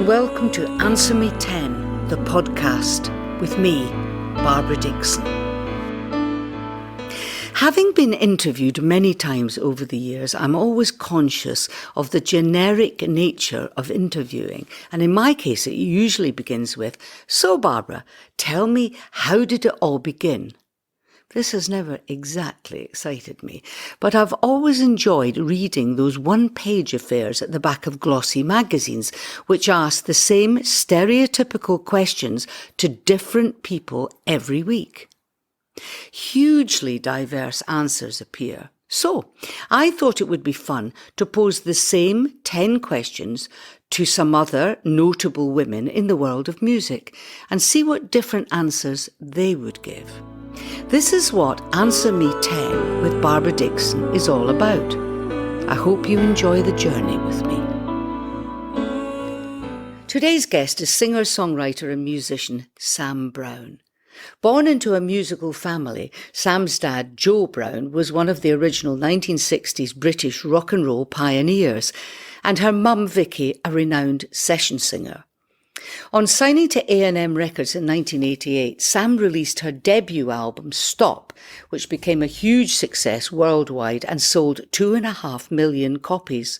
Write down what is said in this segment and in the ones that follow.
welcome to Answer Me 10, the podcast, with me, Barbara Dickson. Having been interviewed many times over the years, I'm always conscious of the generic nature of interviewing. And in my case, it usually begins with, "So Barbara, tell me, how did it all begin?" This has never exactly excited me, but I've always enjoyed reading those one-page affairs at the back of glossy magazines, which ask the same stereotypical questions to different people every week. Hugely diverse answers appear. So, I thought it would be fun to pose the same 10 questions to some other notable women in the world of music and see what different answers they would give. This is what Answer Me 10 with Barbara Dickson is all about. I hope you enjoy the journey with me. Today's guest is singer-songwriter and musician Sam Brown. Born into a musical family, Sam's dad, Joe Brown, was one of the original 1960s British rock and roll pioneers, and her mum, Vicky, a renowned session singer. On signing to A&M Records in 1988, Sam released her debut album, Stop, which became a huge success worldwide and sold 2.5 million copies.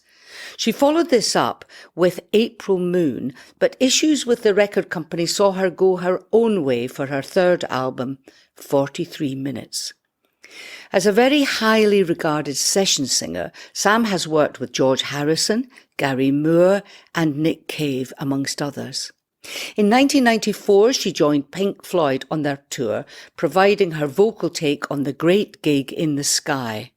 She followed this up with April Moon, but issues with the record company saw her go her own way for her third album, 43 Minutes. As a very highly regarded session singer, Sam has worked with George Harrison, Gary Moore and Nick Cave, amongst others. In 1994, she joined Pink Floyd on their tour, providing her vocal take on The Great Gig in the Sky.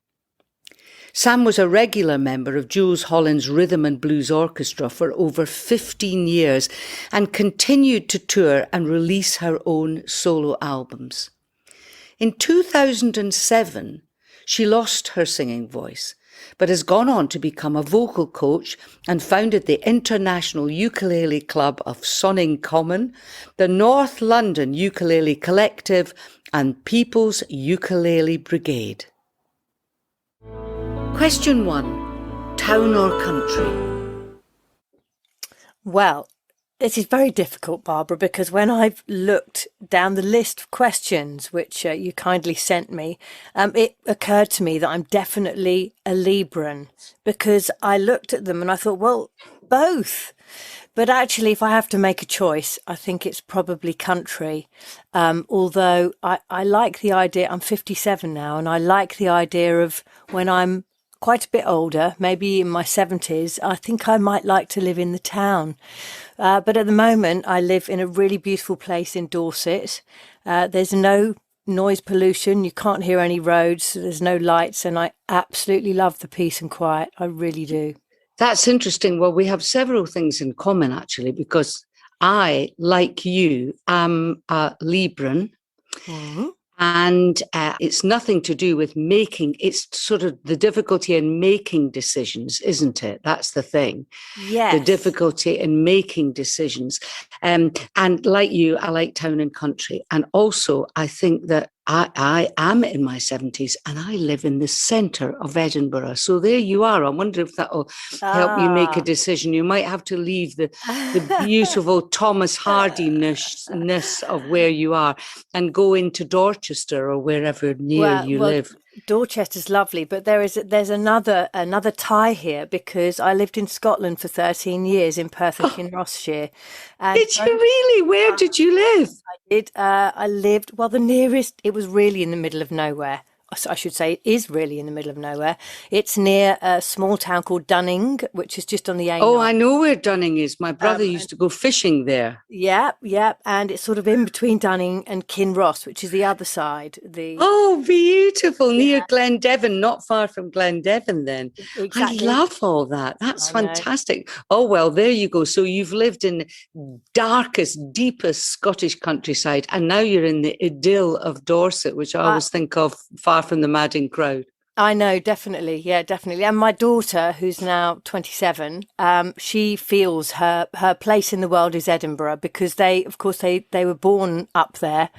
Sam was a regular member of Jools Holland's Rhythm and Blues Orchestra for over 15 years and continued to tour and release her own solo albums. In 2007, she lost her singing voice, but has gone on to become a vocal coach and founded the International Ukulele Club of Sonning Common, the North London Ukulele Collective, and People's Ukulele Brigade. Question 1. Town or country? Well, it is very difficult, Barbara, because when I've looked down the list of questions which you kindly sent me, it occurred to me that I'm definitely a Libran, because I looked at them and I thought, well, both. But actually, if I have to make a choice, I think it's probably country. Although I like the idea, I'm 57 now, and I like the idea of when I'm quite a bit older, maybe in my 70s, I think I might like to live in the town. But at the moment, I live in a really beautiful place in Dorset. There's no noise pollution. You can't hear any roads. There's no lights. And I absolutely love the peace and quiet. I really do. That's interesting. Well, we have several things in common, actually, because I, like you, am a Libran. Mm-hmm. And it's nothing to do with making, it's sort of the difficulty in making decisions, isn't it? That's the thing. Yes. The difficulty in making decisions. And like you, I like town and country. And also, I think that I am in my 70s and I live in the centre of Edinburgh. So there you are. I wonder if that will help you make a decision. You might have to leave the beautiful Thomas Hardy-ness of where you are and go into Dorchester or wherever near you live. Dorchester's lovely, but there's another tie here, because I lived in Scotland for 13 years in Perth and Kinrossshire. Did you really? Where did you live? I did. I lived, well, the nearest, it was really in the middle of nowhere. I should say it is really in the middle of nowhere. It's near a small town called Dunning, which is just on the A9. Oh, I know where Dunning is. My brother used to go fishing there. Yeah. And it's sort of in between Dunning and Kinross, which is the other side. Oh, beautiful. Near Glendevon, not far from Glendevon then. Exactly. I love all that. That's fantastic. Oh, well, there you go. So you've lived in darkest, deepest Scottish countryside, and now you're in the idyll of Dorset, which I always think of far from the madding crowd. I know, definitely. Yeah, definitely. And my daughter, who's now 27, she feels her place in the world is Edinburgh because of course, they were born up there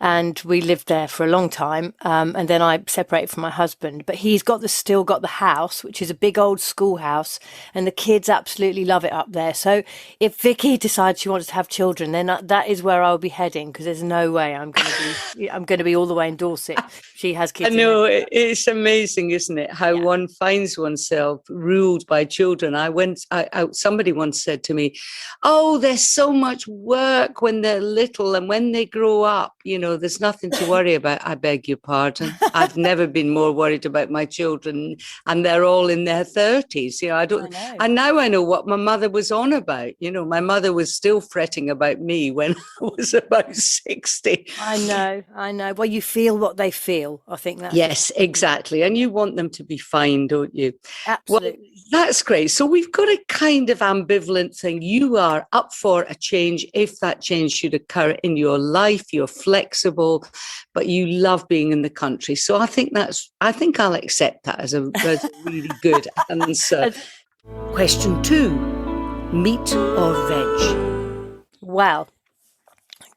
and we lived there for a long time. And then I separated from my husband, but he's still got the house, which is a big old schoolhouse, and the kids absolutely love it up there. So if Vicky decides she wants to have children, then that is where I'll be heading because there's no way I'm going to be all the way in Dorset. She has I kids in know Edinburgh. it's amazing, isn't it? How Yeah. one finds oneself ruled by children. Somebody once said to me, "Oh, there's so much work when they're little, and when they grow up, there's nothing to worry about." I beg your pardon. I've never been more worried about my children, and they're all in their 30s. I I don't, know. and now I know what my mother was on about. My mother was still fretting about me when I was about 60. I know, I know. Well, you feel what they feel. I think that's the Yes, exactly. And you want them to be fine, don't you? Well, absolutely. that's great. So we've got a kind of ambivalent thing. You are up for a change if that change should occur in your life. You're flexible, but you love being in the country. So I think I'll accept that as a really good answer. As- Question 2, meat or veg? Well,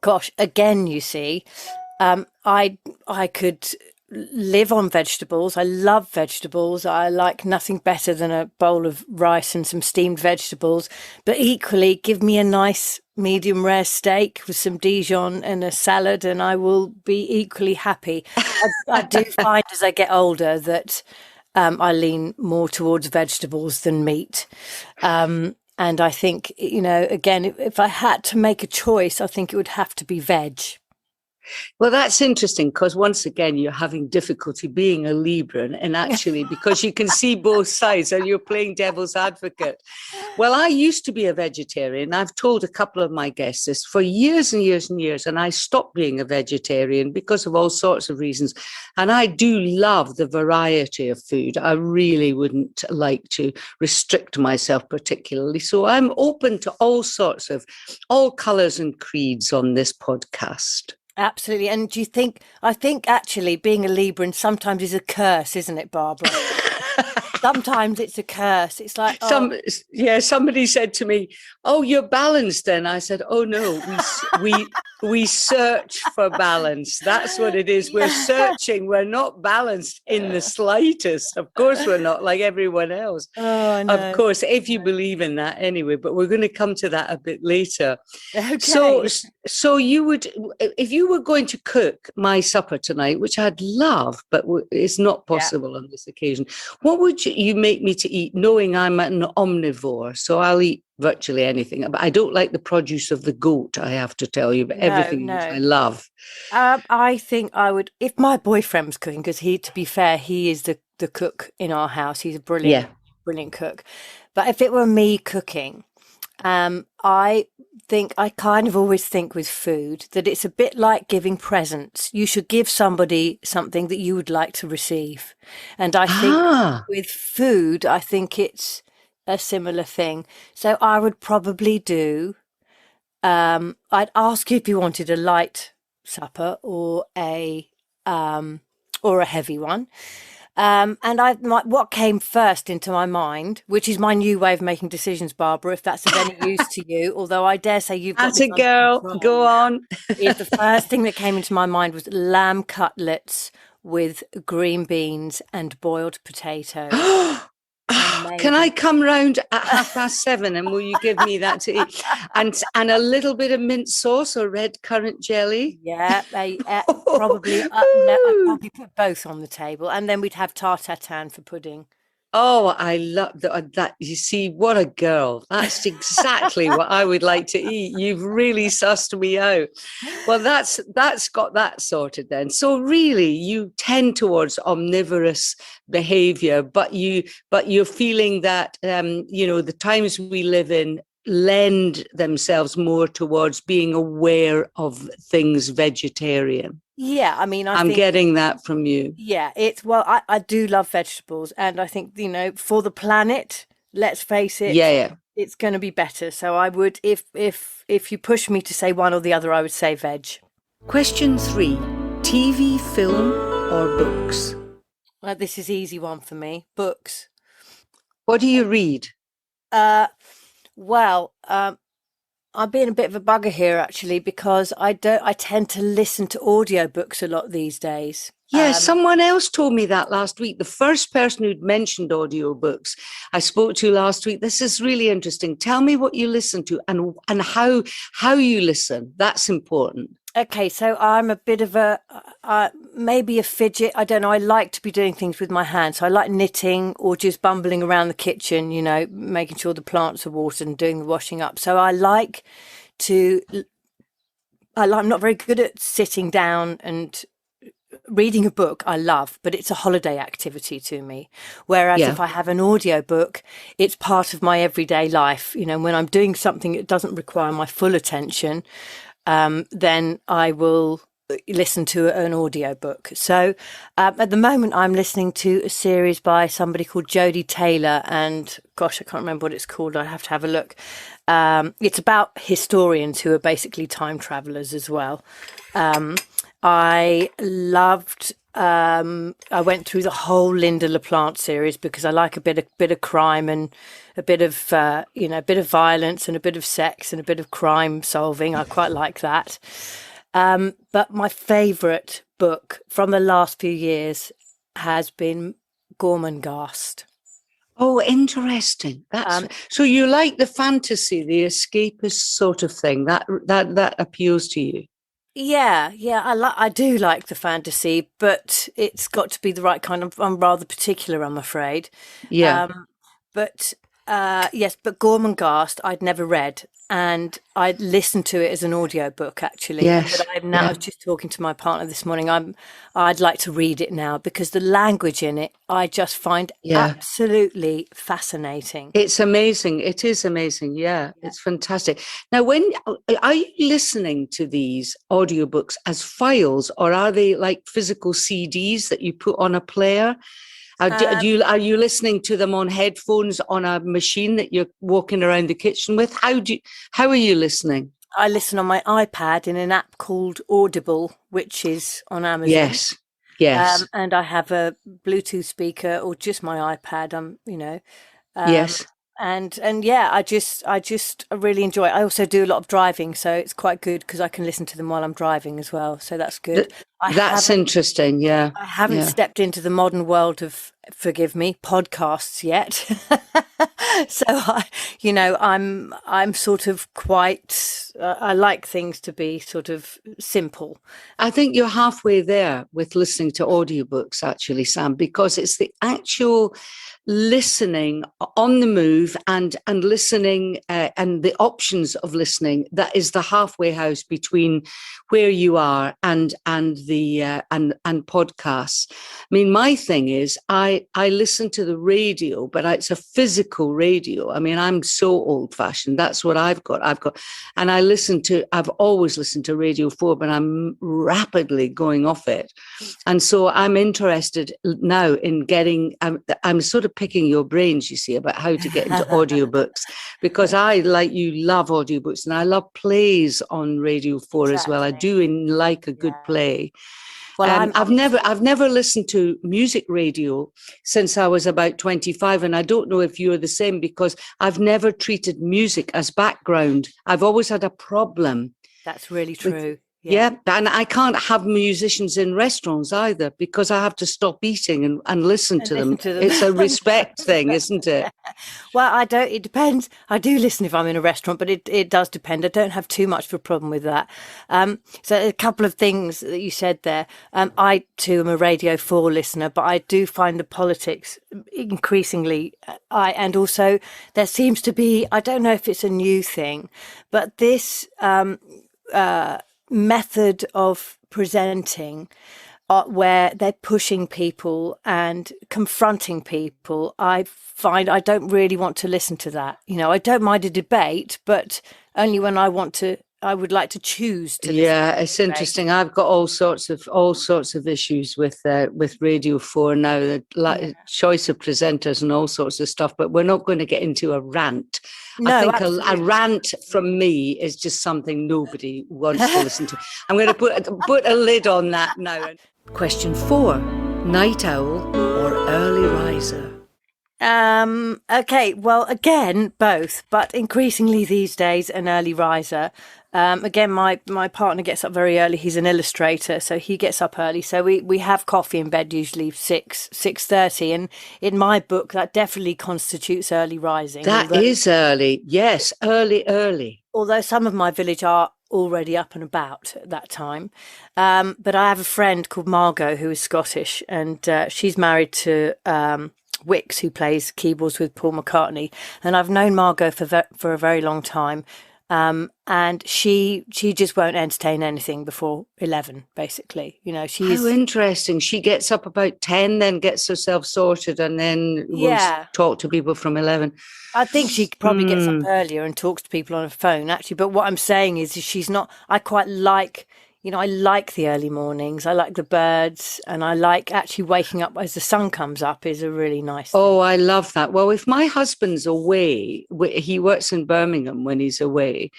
gosh, again, you see, I could live on vegetables. I love vegetables. I like nothing better than a bowl of rice and some steamed vegetables. But equally, give me a nice medium rare steak with some Dijon and a salad, and I will be equally happy. I do find as I get older that I lean more towards vegetables than meat. And I think, again, if I had to make a choice, I think it would have to be veg. Well, that's interesting because once again, you're having difficulty being a Libran, and actually, because you can see both sides and you're playing devil's advocate. Well, I used to be a vegetarian. I've told a couple of my guests this for years and years and years, and I stopped being a vegetarian because of all sorts of reasons. And I do love the variety of food. I really wouldn't like to restrict myself particularly. So I'm open to all colours and creeds on this podcast. Absolutely. And I think actually being a Libran sometimes is a curse, isn't it, Barbara? Sometimes it's a curse. It's like, oh, Somebody said to me, "Oh, you're balanced." Then I said, "Oh no, we search for balance. That's what it is. We're searching. We're not balanced in the slightest. Of course, we're not like everyone else. oh, I Of know. course, if you believe in that anyway. But we're going to come to that a bit later. So, Okay. so you would, if you were going to cook my supper tonight, which I'd love, but it's not Yeah. possible on this occasion. What would you make me to eat, knowing I'm an omnivore? So I'll eat virtually anything. But I don't like the produce of the goat, I have to tell you, but No, everything else I no. love. I think I would, if my boyfriend was cooking, because to be fair, he is the cook in our house. He's a brilliant, Yeah. brilliant cook. But if it were me cooking, I think I kind of always think with food that it's a bit like giving presents. You should give somebody something that you would like to receive. And I think Ah, with food, I think it's a similar thing. So I would probably I'd ask you if you wanted a light supper or a heavy one. What came first into my mind, which is my new way of making decisions, Barbara, if that's of any use to you, although I dare say you've got that's this a under girl. control Go now, on. is the first thing that came into my mind was lamb cutlets with green beans and boiled potatoes. Can I Amazing. come round at 7:30 and will you give me that to eat? And a little bit of mint sauce or red currant jelly? Yeah, probably. No, I'd probably put both on the table, and then we'd have tarte tatin for pudding. Oh, I love that. You see, what a girl. That's exactly what I would like to eat. You've really sussed me out. Well, that's got that sorted then. So really, you tend towards omnivorous behavior, but you're feeling that the times we live in lend themselves more towards being aware of things vegetarian. Yeah, I mean, I I'm think, getting that from you. yeah, I do love vegetables, and I think, for the planet, let's face Yeah, it, yeah. it's going to be better. So I would, if you push me to say one or the other, I would say veg. Question 3, TV, film, or books? Well, this is easy one for me. Books. What do you read? Uh, well, I'm being a bit of a bugger here actually because I tend to listen to audiobooks a lot these days. Yeah, someone else told me that last week. The first person who'd mentioned audiobooks I spoke to last week. This is really interesting. Tell me what you listen to and how you listen. That's important. Okay, so I'm a bit of a maybe a fidget. I don't know. I like to be doing things with my hands. So I like knitting or just bumbling around the kitchen, making sure the plants are watered and doing the washing up. So to, I'm not very good at sitting down and reading a book. I love, but it's a holiday activity to me. Whereas Yeah. if I have an audio book, it's part of my everyday life. When I'm doing something that doesn't require my full attention, then I will listen to an audiobook. So at the moment, I'm listening to a series by somebody called Jodie Taylor, and gosh, I can't remember what it's called. I have to have a look. It's about historians who are basically time travelers as well. I loved. I went through the whole Linda LaPlante series because I like a bit of crime and a bit of a bit of violence and a bit of sex and a bit of crime solving. I quite like that. But my favourite book from the last few years has been Gormenghast. Oh, interesting. That's so you like the fantasy, the escapist sort of thing. That appeals to you. Yeah, I do like the fantasy, but it's got to be the right kind of. I'm rather particular, I'm afraid. Yeah. But yes, but Gormenghast I'd never read, and I'd listened to it as an audiobook actually. Yes. But I was just talking to my partner this morning. I'd like to read it now because the language in it I just find Yeah. absolutely fascinating. It's amazing. It is amazing. Yeah, it's fantastic. Now, are you listening to these audiobooks as files, or are they like physical CDs that you put on a player? Are you listening to them on headphones on a machine that you're walking around the kitchen with? How are you listening? I listen on my iPad in an app called Audible, which is on Amazon. Yes. Yes. And I have a Bluetooth speaker or just my iPad. Yes. And yeah, I just really enjoy it. I also do a lot of driving, so it's quite good because I can listen to them while I'm driving as well. So that's good. That's interesting. Yeah. I haven't Yeah. stepped into the modern world of, forgive me, podcasts yet. So I'm sort of quite. I like things to be sort of simple. I think you're halfway there with listening to audiobooks, actually, Sam, because it's the actual listening on the move and listening and the options of listening that is the halfway house between where you are and the and podcasts. I mean, my thing is I listen to the radio, but it's a physical radio. I mean, I'm so old fashioned. That's what I've got. And I've always listened to Radio 4, but I'm rapidly going off it. And so I'm interested now in getting, I'm sort of picking your brains, you see, about how to get into audiobooks, because I, like you, love audiobooks and I love plays on Radio 4 as well. I do like a good play. Well, I've never listened to music radio since I was about 25, and I don't know if you're the same, because I've never treated music as background. I've always had a problem. That's really true. Yeah, and I can't have musicians in restaurants either, because I have to stop eating and listen to them. It's a respect thing, isn't it? Well, it depends. I do listen if I'm in a restaurant, but it does depend. I don't have too much of a problem with that. So a couple of things that you said there. I too am a Radio 4 listener, but I do find the politics increasingly, and also there seems to be, I don't know if it's a new thing, but this, method of presenting where they're pushing people and confronting people, I find I don't really want to listen to that. I don't mind a debate, but only when I would like to choose to. Yeah, it's interesting. I've got all sorts of issues with Radio 4 now, the choice of presenters and all sorts of stuff. But we're not going to get into a rant. No, I think a rant from me is just something nobody wants to listen to. I'm going to put a lid on that now. Question 4: Night owl or early riser? Okay, well, again, both, but increasingly these days an early riser. Again, my partner gets up very early. He's an illustrator, so he gets up early. So we have coffee in bed usually 6:30, and in my book that definitely constitutes early rising. That is early. Yes, early. Although some of my village are already up and about at that time. But I have a friend called Margot who is Scottish, and she's married to Wicks, who plays keyboards with Paul McCartney, and I've known Margot for a very long time, and she just won't entertain anything before 11, basically. You know, How interesting. She gets up about 10, then gets herself sorted, and then will talk to people from 11. I think she probably gets up earlier and talks to people on a phone, actually. But what I'm saying is she's not. I quite like. I like the early mornings. I like the birds, and I like actually waking up as the sun comes up is a really nice thing. Oh, I love that. Well, if my husband's away, he works in Birmingham when he's away.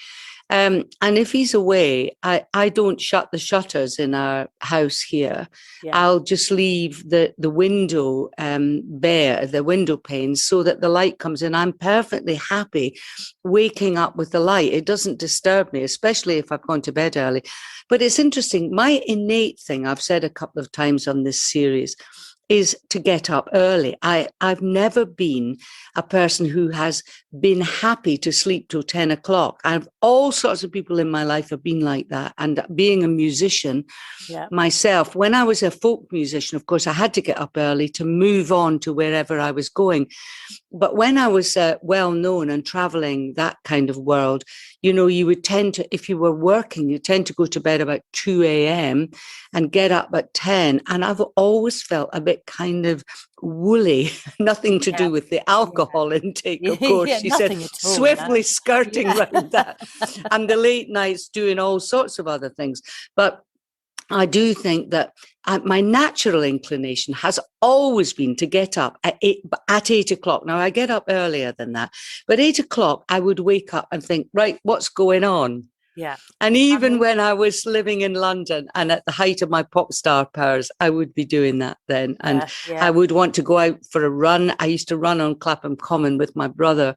And if he's away, I don't shut the shutters in our house here. Yeah. I'll just leave the window bare, the window panes, so that the light comes in. I'm perfectly happy waking up with the light. It doesn't disturb me, especially if I've gone to bed early. But it's interesting. My innate thing, I've said a couple of times on this series, is to get up early. I've never been a person who has been happy to sleep till 10 o'clock. I've all sorts of people in my life have been like that. And being a musician myself, when I was a folk musician, of course, I had to get up early to move on to wherever I was going. But when I was well known and traveling that kind of world, you would tend to, if you were working, you tend to go to bed about 2 a.m. and get up at 10. And I've always felt a bit kind of woolly, nothing to do with the alcohol intake, of course. She said, swiftly skirting around that. And the late nights doing all sorts of other things. But I do think that my natural inclination has always been to get up at 8 o'clock. Now, I get up earlier than that, but 8 o'clock, I would wake up and think, right, what's going on? Yeah. And even when I was living in London and at the height of my pop star powers, I would be doing that then. And I would want to go out for a run. I used to run on Clapham Common with my brother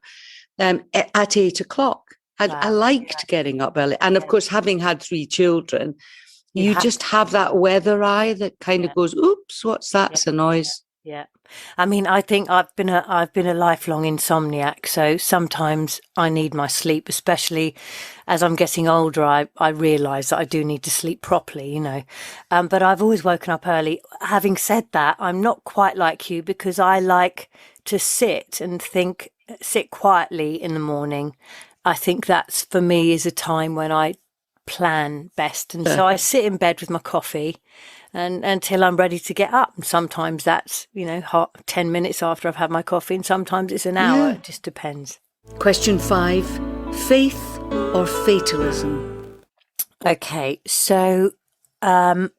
at 8 o'clock. I liked getting up early. And of course, having had 3 children, you just have that weather eye that kind of goes, oops, what's that? It's a noise. Yeah. I mean, I think I've been a lifelong insomniac, so sometimes I need my sleep, especially as I'm getting older. I realise that I do need to sleep properly, but I've always woken up early. Having said that, I'm not quite like you, because I like to sit quietly in the morning. I think that's, for me, is a time when I plan best, and so I sit in bed with my coffee and until I'm ready to get up, and sometimes that's 10 minutes after I've had my coffee, and sometimes it's an hour. It just depends. Question 5: faith or fatalism? Okay, so I'm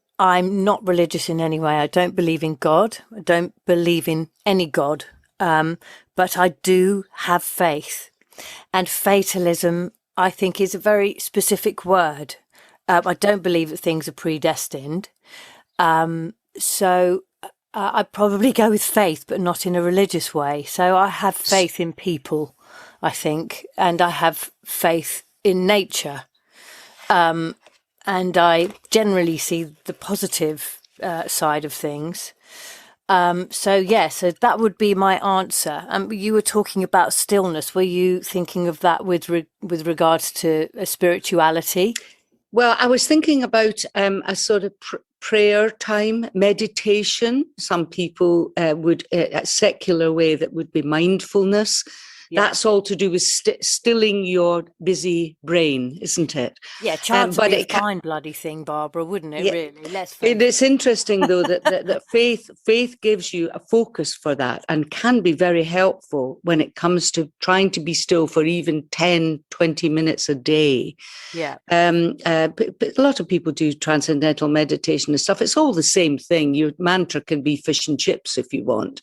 not religious in any way. I don't believe in God. I don't believe in any God, but I do have faith. And fatalism, I think, is a very specific word. I don't believe that things are predestined. So I'd probably go with faith, but not in a religious way. So I have faith in people, I think, and I have faith in nature. And I generally see the positive side of things. So that would be my answer. You were talking about stillness. Were you thinking of that with regards to spirituality? Well, I was thinking about a sort of prayer time, meditation. Some people would, a secular way, that would be mindfulness. Yeah. That's all to do with stilling your busy brain, isn't it? Yeah, chance would be a fine bloody thing, Barbara, wouldn't it? Really, let's face it. It's interesting though that faith gives you a focus for that, and can be very helpful when it comes to trying to be still for even 10, 20 minutes a day. Yeah. But a lot of people do transcendental meditation and stuff. It's all the same thing. Your mantra can be fish and chips if you want.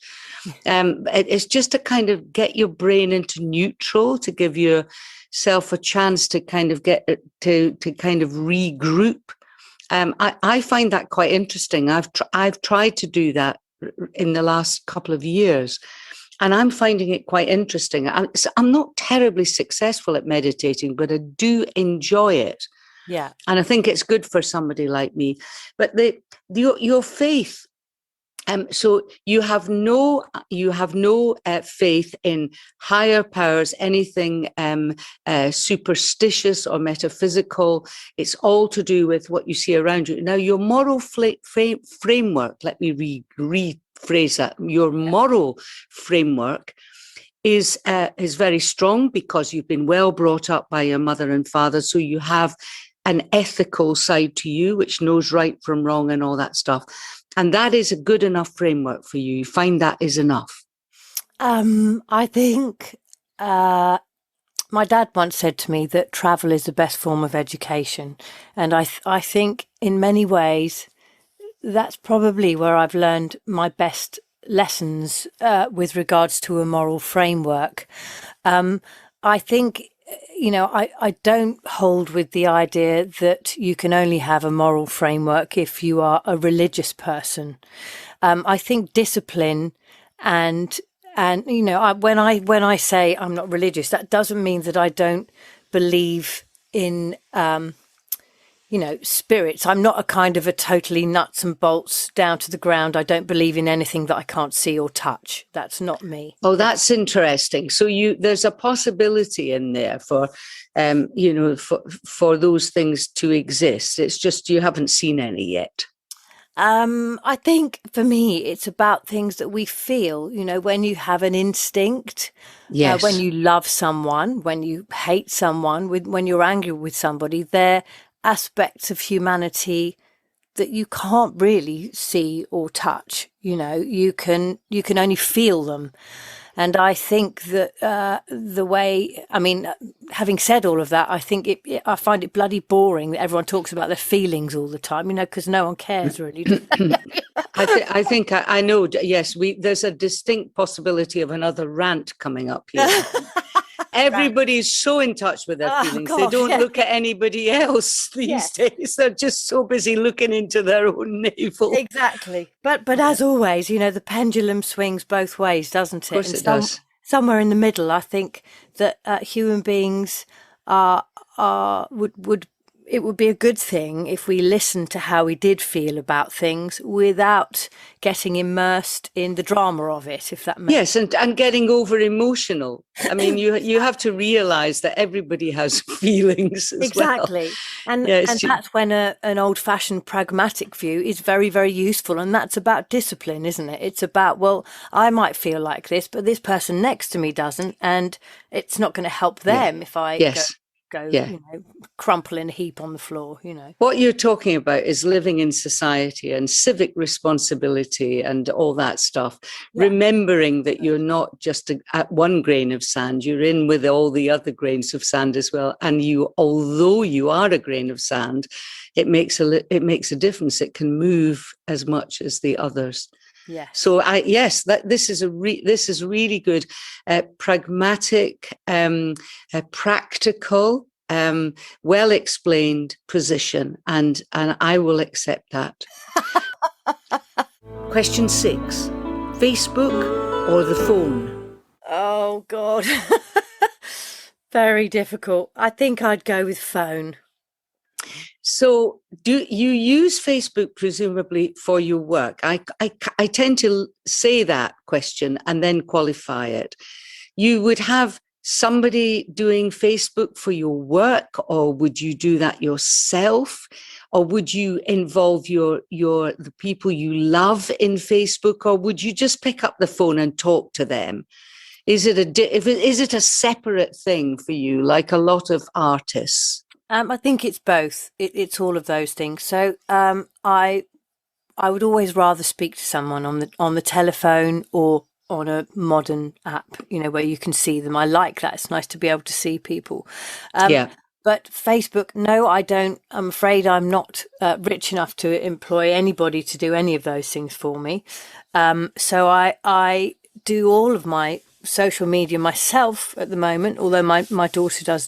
It's just to kind of get your brain into neutral, to give yourself a chance to kind of get to kind of regroup. I find that quite interesting. I've tried to do that in the last couple of years. And I'm finding it quite interesting. I'm not terribly successful at meditating, but I do enjoy it. Yeah. And I think it's good for somebody like me. But your faith, so you have no faith in higher powers, anything superstitious or metaphysical. It's all to do with what you see around you. Now, your moral framework. Let me rephrase that. Your moral framework is very strong because you've been well brought up by your mother and father. So you have an ethical side to you, which knows right from wrong and all that stuff. And that is a good enough framework for you. You find that is enough? I think my dad once said to me that travel is the best form of education. And I think in many ways, that's probably where I've learned my best lessons with regards to a moral framework. I think, I don't hold with the idea that you can only have a moral framework if you are a religious person. I think discipline and when I say I'm not religious, that doesn't mean that I don't believe in spirits. I'm not a kind of a totally nuts and bolts down to the ground. I don't believe in anything that I can't see or touch. That's not me. Oh, that's interesting. So there's a possibility in there for, for those things to exist. It's just you haven't seen any yet. I think for me, it's about things that we feel, when you have an instinct, yes. When you love someone, when you hate someone, when you're angry with somebody, they're aspects of humanity that you can't really see or touch. You can only feel them. And I think that having said all of that, I think I find it bloody boring that everyone talks about their feelings all the time, because no one cares really. I think I know. Yes, there's a distinct possibility of another rant coming up here. Everybody's so in touch with their feelings. Gosh, they don't look at anybody else these days. They're just so busy looking into their own navel. Exactly. But as always, the pendulum swings both ways, doesn't it? Of course it does. Somewhere in the middle, I think that human beings would be a good thing if we listened to how we did feel about things without getting immersed in the drama of it, if that makes sense. Yes, and getting over emotional. I mean, you have to realize that everybody has feelings as exactly. well. And that's when an old-fashioned pragmatic view is very, very useful. And that's about discipline, isn't it? It's about, well, I might feel like this, but this person next to me doesn't. And it's not going to help them if I go crumple in a heap on the floor. What you're talking about is living in society and civic responsibility and all that stuff. Remembering that you're not just at one grain of sand, you're in with all the other grains of sand as well. And although you are a grain of sand, it makes a difference. It can move as much as the others. Yeah. So this is really good, pragmatic, practical, well explained position, and I will accept that. Question 6: Facebook or the phone? Oh God, very difficult. I think I'd go with phone. So do you use Facebook presumably for your work? I tend to say that question and then qualify it. You would have somebody doing Facebook for your work, or would you do that yourself? Or would you involve the people you love in Facebook, or would you just pick up the phone and talk to them? Is it a separate thing for you, like a lot of artists? I think it's both. It's all of those things. So I would always rather speak to someone on the telephone or on a modern app, where you can see them. I like that. It's nice to be able to see people. But Facebook, no, I don't. I'm afraid I'm not rich enough to employ anybody to do any of those things for me. So I do all of my social media myself at the moment, although my daughter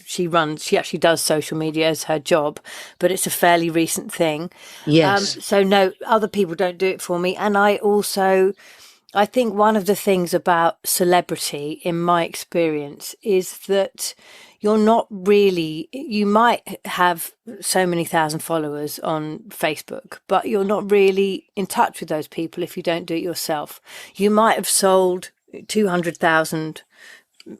she actually does social media as her job, but it's a fairly recent thing. Yes. So no, other people don't do it for me. And I think one of the things about celebrity, in my experience, is that you might have so many thousand followers on Facebook, but you're not really in touch with those people if you don't do it yourself. You might have sold 200,000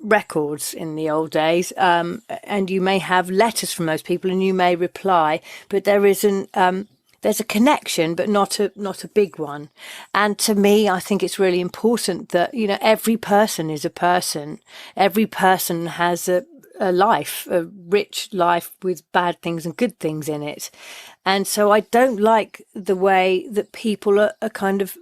records in the old days, and you may have letters from those people and you may reply, but there's a connection, but not a big one. And to me, I think it's really important that, every person is a person. Every person has a life, a rich life with bad things and good things in it. And so I don't like the way that people are kind of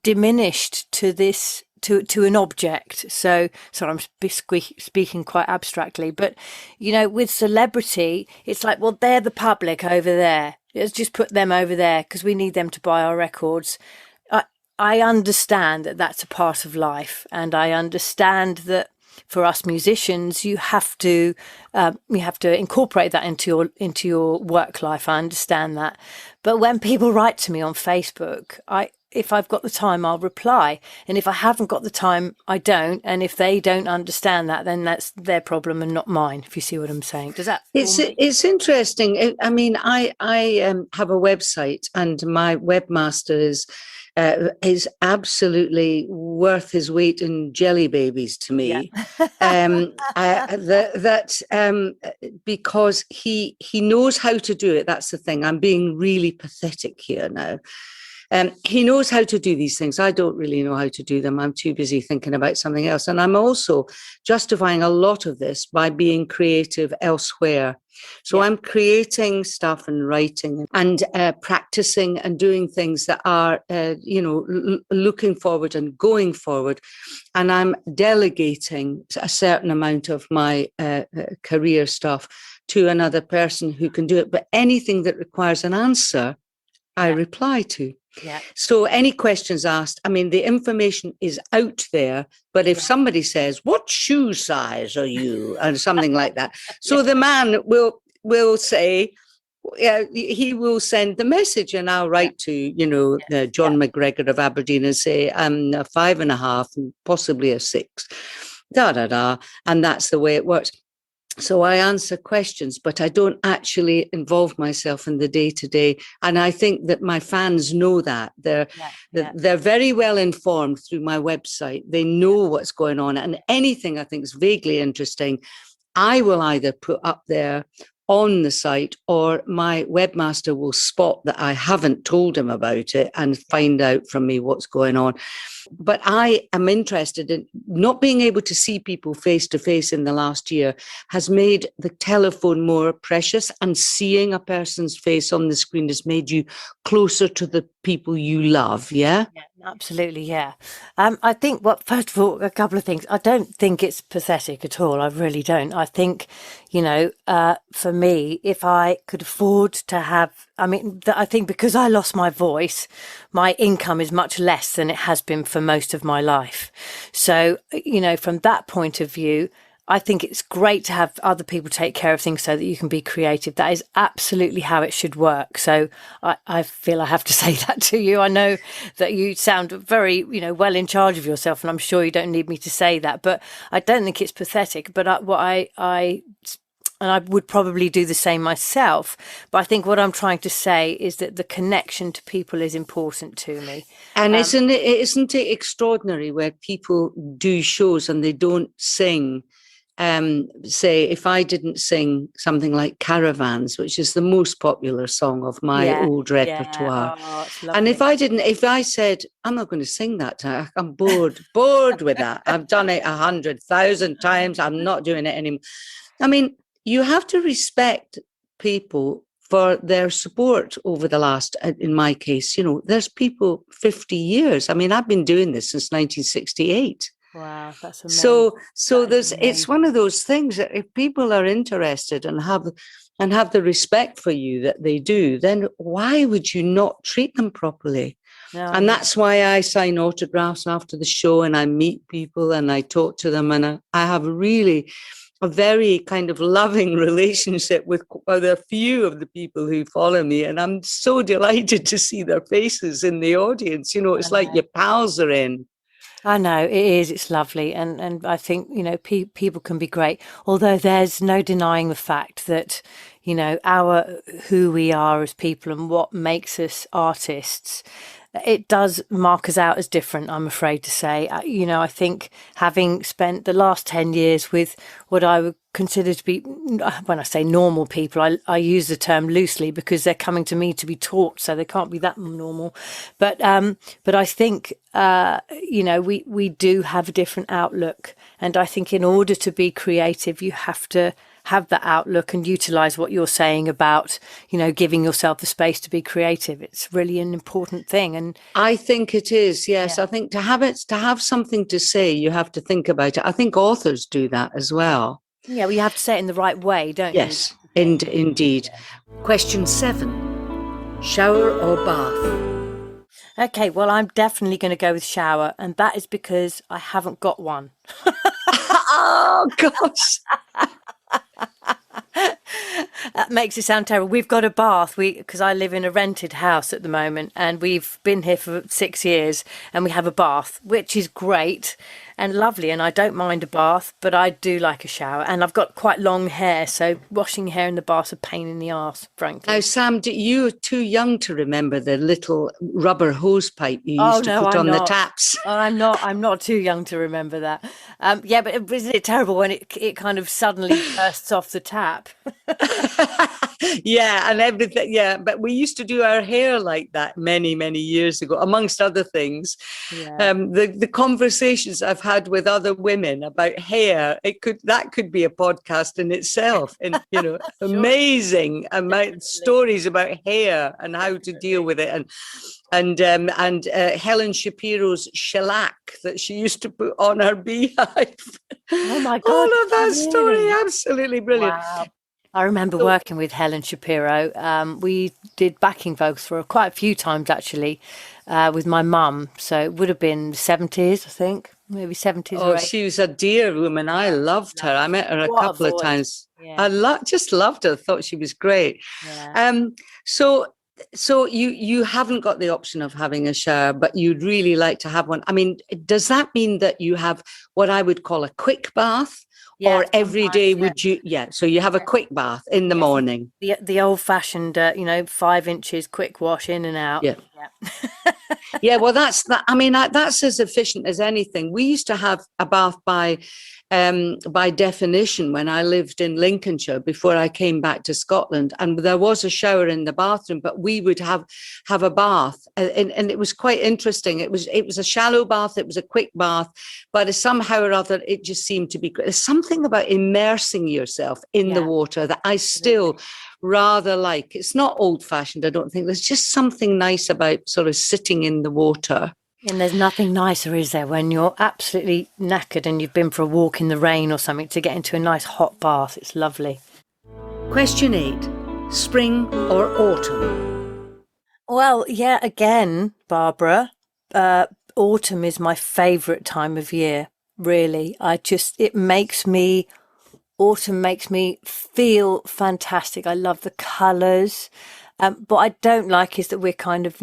diminished to this, to an object. So I'm speaking quite abstractly, but with celebrity, it's like, well, they're the public over there. Let's just put them over there because we need them to buy our records. I understand that that's a part of life, and I understand that for us musicians, you have to incorporate that into your work life. I understand that, but when people write to me on Facebook, if I've got the time, I'll reply. And if I haven't got the time, I don't. And if they don't understand that, then that's their problem and not mine, if you see what I'm saying. Does that? It's interesting. I mean, I have a website, and my webmaster is absolutely worth his weight in jelly babies to me. Because he knows how to do it. That's the thing. I'm being really pathetic here now. He knows how to do these things. I don't really know how to do them. I'm too busy thinking about something else. And I'm also justifying a lot of this by being creative elsewhere. So I'm creating stuff and writing and practicing and doing things that are, looking forward and going forward. And I'm delegating a certain amount of my career stuff to another person who can do it. But anything that requires an answer, I reply to. Yeah. So any questions asked, I mean, the information is out there, but if somebody says, what shoe size are you? And something like that. So the man will say, he will send the message, and I'll write to, John McGregor of Aberdeen and say, I'm a 5.5 and possibly a 6, and that's the way it works. So I answer questions, but I don't actually involve myself in the day-to-day. And I think that my fans know that. They're very well informed through my website. They know what's going on. And anything I think is vaguely interesting, I will either put up there on the site, or my webmaster will spot that I haven't told him about it and find out from me what's going on. But I am interested in not being able to see people face to face in the last year has made the telephone more precious, and seeing a person's face on the screen has made you closer to the people you love. Yeah, absolutely. Yeah. I think, first of all, a couple of things. I don't think it's pathetic at all. I really don't. I think, for me, if I could afford to have, I think because I lost my voice, my income is much less than it has been for most of my life. So, from that point of view, I think it's great to have other people take care of things so that you can be creative. That is absolutely how it should work. So I feel I have to say that to you. I know that you sound very, well in charge of yourself, and I'm sure you don't need me to say that, but I don't think it's pathetic. But I would probably do the same myself. But I think what I'm trying to say is that the connection to people is important to me. And isn't it extraordinary where people do shows and they don't sing? Say, if I didn't sing something like Caravans, which is the most popular song of my old repertoire. And if I said, I'm not going to sing that, I'm bored with that. I've done it 100,000 times. I'm not doing it anymore. I mean, you have to respect people for their support over the last, in my case, there's people 50 years. I mean, I've been doing this since 1968. Wow, that's amazing. So it's one of those things that if people are interested and have and have the respect for you that they do, then why would you not treat them properly? No, I And know. that's why I sign autographs after the show and I meet people and I talk to them. And I have really a very kind of loving relationship with a few of the people who follow me. And I'm so delighted to see their faces in the audience. You know, I it's like know. your pals are in. I know it is. It's lovely, and I think people can be great. Although there's no denying the fact that our who we are as people and what makes us artists, it does mark us out as different. I'm afraid to say. I think having spent the last 10 years with what I would consider to be, when I say normal people, I use the term loosely because they're coming to me to be taught, so they can't be that normal. But I think we do have a different outlook, and I think in order to be creative, you have to have that outlook and utilize what you're saying about giving yourself the space to be creative. It's really an important thing. And I think it is, yes. yeah, I think to have something to say, you have to think about it. I think authors do that as well. yeah, well, you have to say it in the right way, don't you? Yes, That's the thing. indeed. Question 7. Shower or bath? Okay, well, I'm definitely going to go with shower, and that is because I haven't got one. Oh, gosh. That makes it sound terrible. We've got a bath. Because I live in a rented house at the moment, and we've been here for 6 years, and we have a bath, which is great and lovely. And I don't mind a bath, but I do like a shower. And I've got quite long hair, so washing hair in the bath's a pain in the arse, frankly. Now, Sam, you're too young to remember the little rubber hose pipe you Oh used to no, put I'm on the not. taps. I'm not. I'm not too young to remember that. Yeah, but isn't it terrible when it kind of suddenly bursts off the tap? Yeah, and everything. Yeah, but we used to do our hair like that many, many years ago, amongst other things. Yeah. The conversations I've had with other women about hair, that could be a podcast in itself. And Sure. amazing amount Definitely. stories about hair and how to deal Definitely. with it, and Helen Shapiro's shellac that she used to put on her beehive. Oh my God, All of that story, really? absolutely brilliant. Wow. I remember So, working with Helen Shapiro. We did backing vocals for her quite a few times actually, with my mum. So it would have been the 70s, I think, maybe 70s or oh, 80s. she was a dear woman. I Yeah, loved her. I lovely. met her a What a couple of voice. times. Yeah, Just loved her. Thought she was great. yeah. Um, so so you haven't got the option of having a shower, but you'd really like to have one. I mean, does that mean that you have what I would call a quick bath, Yeah, or every sometimes, day yeah. would you? Yeah, so you have a Yeah. quick bath in the Yes, morning. the old fashioned, 5 inches quick wash in and out. Yeah. Yeah. Yeah, well, that's that. I mean, that's as efficient as anything. We used to have a bath by definition when I lived in Lincolnshire before I came back to Scotland, and there was a shower in the bathroom, but we would have a bath, and it was quite interesting. It was a shallow bath, it was a quick bath, but somehow or other, it just seemed to be. There's something about immersing yourself in the Yeah, water that I still absolutely. rather like. It's not old fashioned, I don't think. There's just something nice about sort of sitting in the water. And there's nothing nicer, is there, when you're absolutely knackered and you've been for a walk in the rain or something to get into a nice hot bath. It's lovely. Question 8. Spring or autumn? Well, yeah, again, Barbara, autumn is my favourite time of year, really. Autumn makes me feel fantastic. I love the colours. But I don't like is that we're kind of,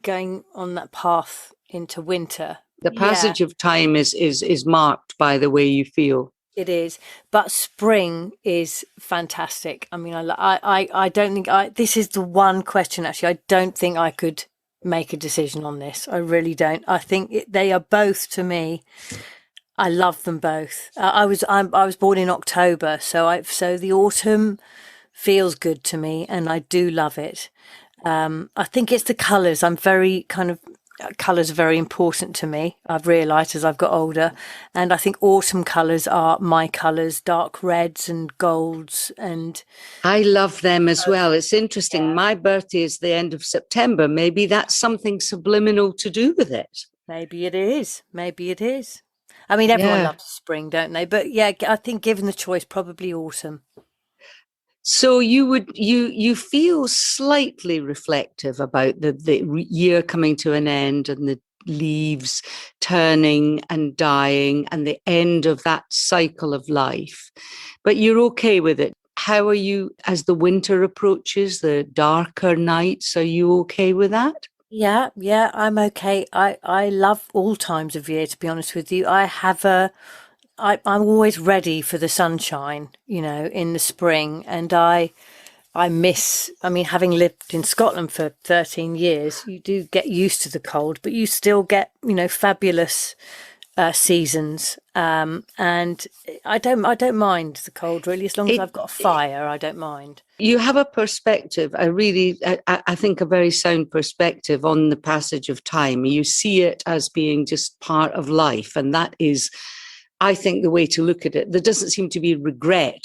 going on that path into winter. The Yeah, passage of time is marked by the way you feel. it is. But spring is fantastic. I mean, I don't think this is the one question, actually, I don't think I could make a decision on this. I really don't. I think they are both to me. I love them both. I was born in October, so the autumn feels good to me, and I do love it. I think it's the colours. I'm very kind of colours are very important to me. I've realised as I've got older, and I think autumn colours are my colours: dark reds and golds, and I love them as well. It's interesting. yeah, My birthday is the end of September. Maybe that's something subliminal to do with it. maybe it is. Maybe it is. I mean, everyone Yeah. loves spring, don't they? But yeah, I think given the choice, probably autumn. So you feel slightly reflective about the year coming to an end and the leaves turning and dying and the end of that cycle of life, but you're okay with it. How are you as the winter approaches, the darker nights? Are you okay with that? Yeah, yeah, I'm okay. I love all times of year, to be honest with you. I'm always ready for the sunshine, in the spring, and I miss, I mean, having lived in Scotland for 13 years, you do get used to the cold, but you still get, fabulous seasons. And I don't mind the cold really, as long as It I've got a fire, I don't mind. You have a perspective, I think, a very sound perspective on the passage of time. You see it as being just part of life, and that is, I think, the way to look at it. There doesn't seem to be regret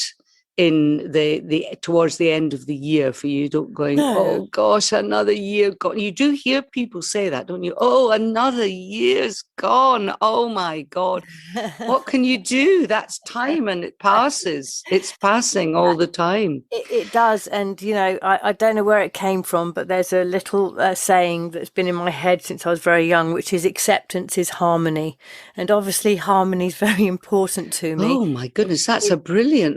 in the towards the end of the year for you, don't going, No. oh gosh, another year gone. You do hear people say that, don't you? Oh, another year's gone. Oh my God. What can you do? That's time and it passes. It's passing all the time. It does, and I don't know where it came from, but there's a little saying that's been in my head since I was very young, which is acceptance is harmony, and obviously harmony is very important to me. Oh my goodness, It, that's a brilliant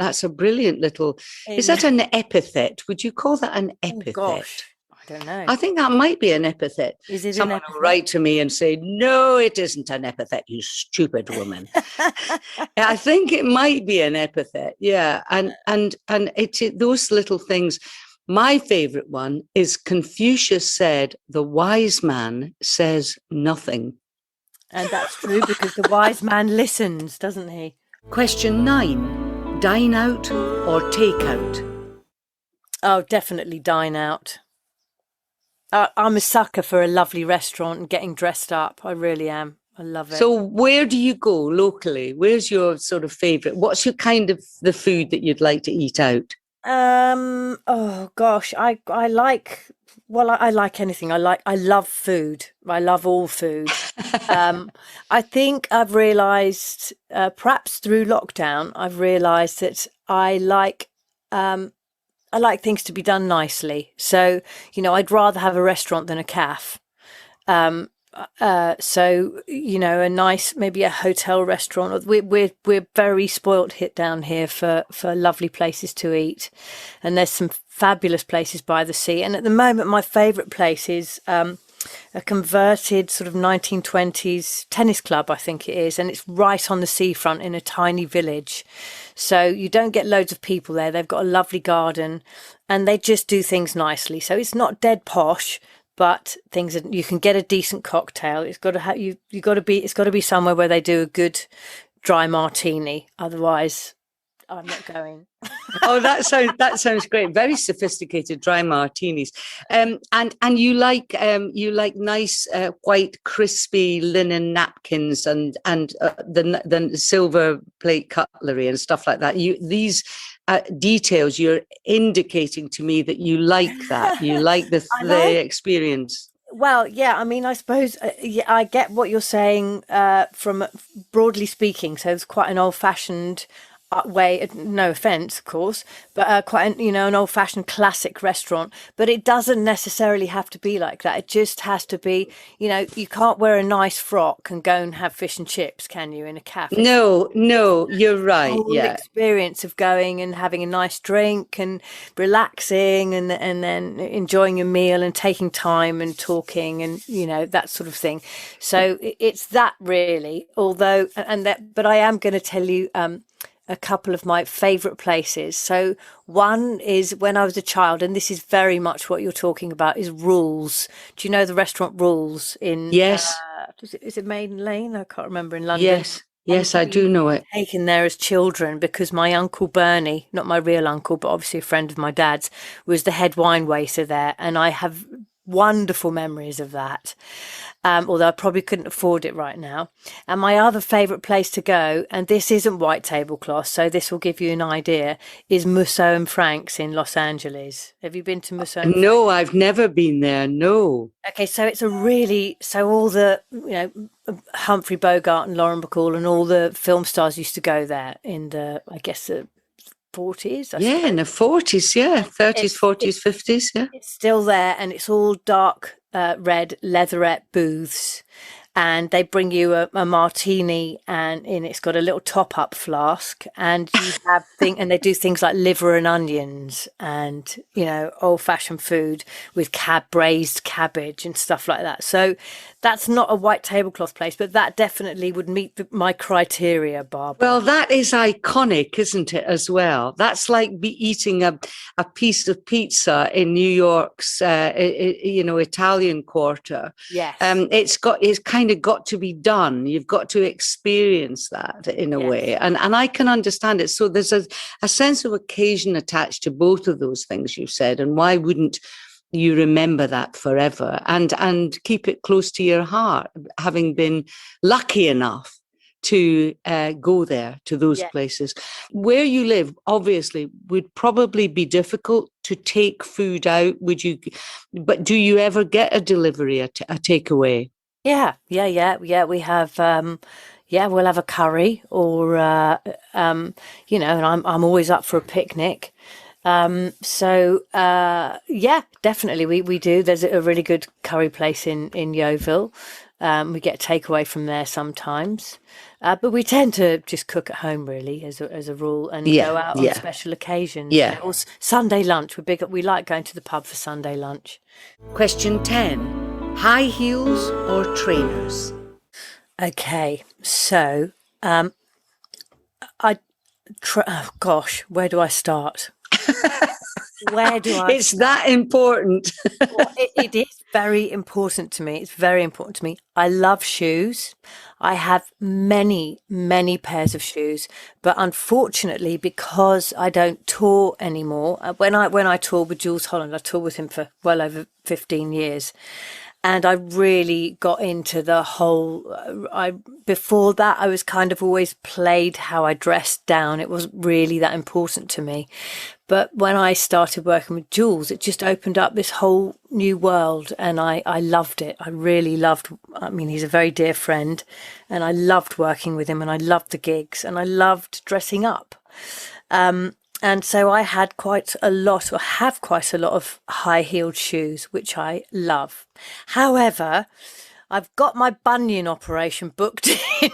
little, is in that an epithet? Would you call that an Oh epithet? gosh, I don't know. I think that might be an epithet. Is it an Someone will epithet? write to me and say, no, it isn't an epithet, you stupid woman. I think it might be an epithet, yeah. And those little things. My favorite one is Confucius said, the wise man says nothing. And that's true because the wise man listens, doesn't he? Question 9. Dine out or take out? Oh, definitely dine out. I'm a sucker for a lovely restaurant and getting dressed up. I really am. I love it. So where do you go locally? Where's your sort of favorite? What's your kind of the food that you'd like to eat out? Oh gosh, I like, well, I like anything. I love food. I love all food. Um, I think I've realized, perhaps through lockdown, I've realized that I like things to be done nicely. So, I'd rather have a restaurant than a cafe. Um, so a nice, maybe a hotel restaurant. We're very spoilt hit down here for lovely places to eat, and there's some fabulous places by the sea. And at the moment, my favourite place is a converted sort of 1920s tennis club, I think it is, and it's right on the seafront in a tiny village. So you don't get loads of people there. They've got a lovely garden, and they just do things nicely. So it's not dead posh, but things you can get a decent cocktail. It's got to have you got to be it's got to be somewhere where they do a good dry martini. Otherwise, I'm not going. Oh, that sounds great. Very sophisticated dry martinis, and you like nice white crispy linen napkins and the silver plate cutlery and stuff like that. These details you're indicating to me that you like that. You like I the like. experience. Well, yeah. I mean, I suppose yeah, I get what you're saying from broadly speaking. So it's quite an old-fashioned way. No offense, of course, but quite an old-fashioned classic restaurant. But it doesn't necessarily have to be like that. It just has to be. You can't wear a nice frock and go and have fish and chips, can you? In a cafe, No, no, you're right. whole Yeah. experience of going and having a nice drink and relaxing and then enjoying your meal and taking time and talking and that sort of thing. So it's that really. Although and that, but I am going to tell you a couple of my favorite places. So one is when I was a child, and this is very much what you're talking about, is Rules. Do you know the restaurant Rules in Yes. is it Maiden Lane? I can't remember, in London. Yes. And Yes, I do we know it. taken there as children because my uncle Bernie, not my real uncle, but obviously a friend of my dad's, was the head wine waiter there, and I have wonderful memories of that. Although I probably couldn't afford it right now. And my other favourite place to go, and this isn't white tablecloth, so this will give you an idea, is Musso and Frank's in Los Angeles. Have you been to Musso and Frank's? No, I've never been there. No. Okay, so it's a really, so all the Humphrey Bogart and Lauren Bacall and all the film stars used to go there in the, I guess, the 40s, I Yeah, in suppose. the 40s, yeah, 30s, It's 40s, 50s, yeah. it's still there, and it's all dark red leatherette booths, and they bring you a martini, and it's got a little top up flask, and you have and they do things like liver and onions, and old fashioned food with braised cabbage and stuff like that. So that's not a white tablecloth place, but that definitely would meet my criteria, Barbara. Well, that is iconic, isn't it, as well? That's like eating a piece of pizza in New York's, Italian Quarter. Yes, It's kind of got to be done. You've got to experience that in a yes, way. And I can understand it. So there's a sense of occasion attached to both of those things you said. And why wouldn't you remember that forever and keep it close to your heart, having been lucky enough to go there to those yes. places. Where you live, obviously, would probably be difficult to take food out. Would you? But do you ever get a delivery, a takeaway? Yeah. We have, we'll have a curry or, and I'm always up for a picnic. Yeah, definitely we do. There's a really good curry place in Yeovil. We get takeaway from there sometimes, but we tend to just cook at home really as a rule, and Yeah, go out on yeah, special occasions. yeah. Or Sunday lunch. We like going to the pub for Sunday lunch. Question 10. High heels or trainers? Okay, so oh gosh, where do I start? Where do I It's that important. Well, it is very important to me. It's very important to me. I love shoes. I have many, many pairs of shoes, but unfortunately, because I don't tour anymore, when I tour with Jules Holland, I toured with him for well over 15 years. And I really got into the whole, before that, I was kind of always played how I dressed down. It wasn't really that important to me. But when I started working with Jules, it just opened up this whole new world, and I loved it. I really loved, I mean, he's a very dear friend, and I loved working with him, and I loved the gigs, and I loved dressing up. And so I had quite a lot, or have quite a lot of high-heeled shoes, which I love. However, I've got my bunion operation booked in.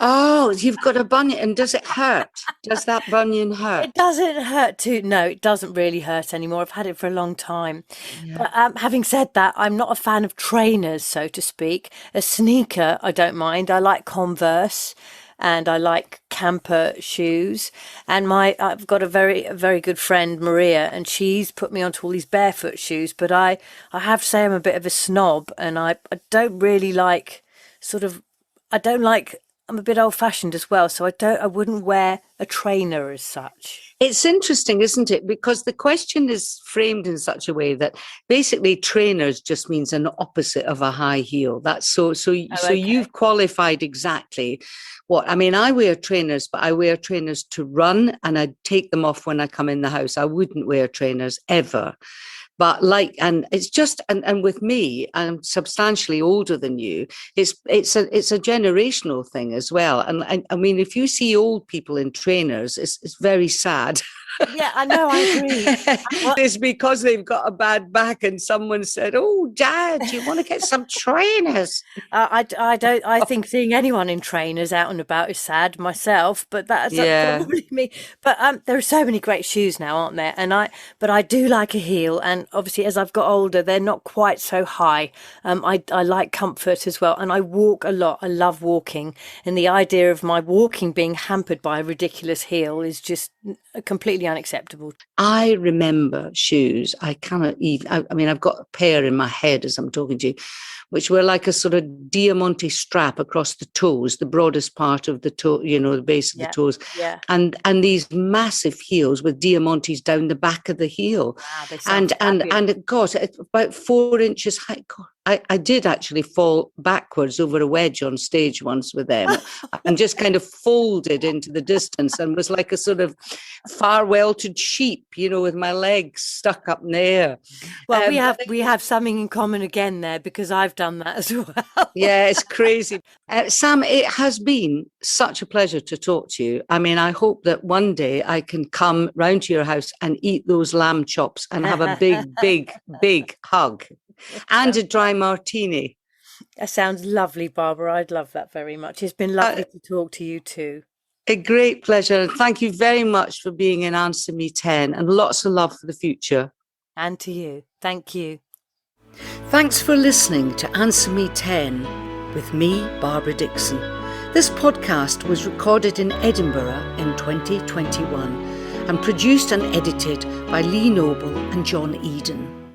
Oh, you've got a bunion. And does it hurt? Does that bunion hurt? It doesn't hurt too. No, it doesn't really hurt anymore. I've had it for a long time. Yeah. But having said that, I'm not a fan of trainers, so to speak. A sneaker, I don't mind. I like Converse, and I like camper shoes. And I've got a very good friend, Maria, and she's put me onto all these barefoot shoes. But I have to say I'm a bit of a snob, and I don't really like sort of. I don't like. I'm a bit old fashioned as well, so I wouldn't wear a trainer as such. It's interesting, isn't it? Because the question is framed in such a way that basically trainers just means an opposite of a high heel. That's so Okay. you've qualified exactly what I mean. I wear trainers, but I wear trainers to run, and I take them off when I come in the house. I wouldn't wear trainers ever. But and it's just, and with me, I'm substantially older than you. It's a generational thing as well. And I mean, if you see old people in trainers, it's very sad. Yeah, I know, I agree. It's because they've got a bad back, and someone said, "Oh, Dad, you want to get some trainers?" I don't. I think seeing anyone in trainers out and about is sad myself, but that's Yeah. probably me. But there are so many great shoes now, aren't there? But I do like a heel, and obviously as I've got older, they're not quite so high. I like comfort as well, and I walk a lot. I love walking, and the idea of my walking being hampered by a ridiculous heel is just completely unacceptable. I remember shoes. I cannot even, I mean, I've got a pair in my head as I'm talking to you, which were like a sort of diamante strap across the toes, the broadest part of the toe, the base of the Yeah, toes. yeah. And these massive heels with diamantes down the back of the heel. Wow, they sound And fabulous. God, it's about 4 inches high. God, I did actually fall backwards over a wedge on stage once with them and just kind of folded into the distance and was like a sort of far-welted sheep, with my legs stuck up in the air. Well, we have something in common again there, because I've done that as well. Yeah, it's crazy. Sam, it has been such a pleasure to talk to you. I mean, I hope that one day I can come round to your house and eat those lamb chops and have a big, big, big hug and a dry martini. That sounds lovely, Barbara. I'd love that very much. It's been lovely to talk to you too. A great pleasure. And thank you very much for being in Answer Me 10, and lots of love for the future. And to you. Thank you. Thanks for listening to Answer Me 10 with me, Barbara Dickson. This podcast was recorded in Edinburgh in 2021 and produced and edited by Lee Noble and John Eden.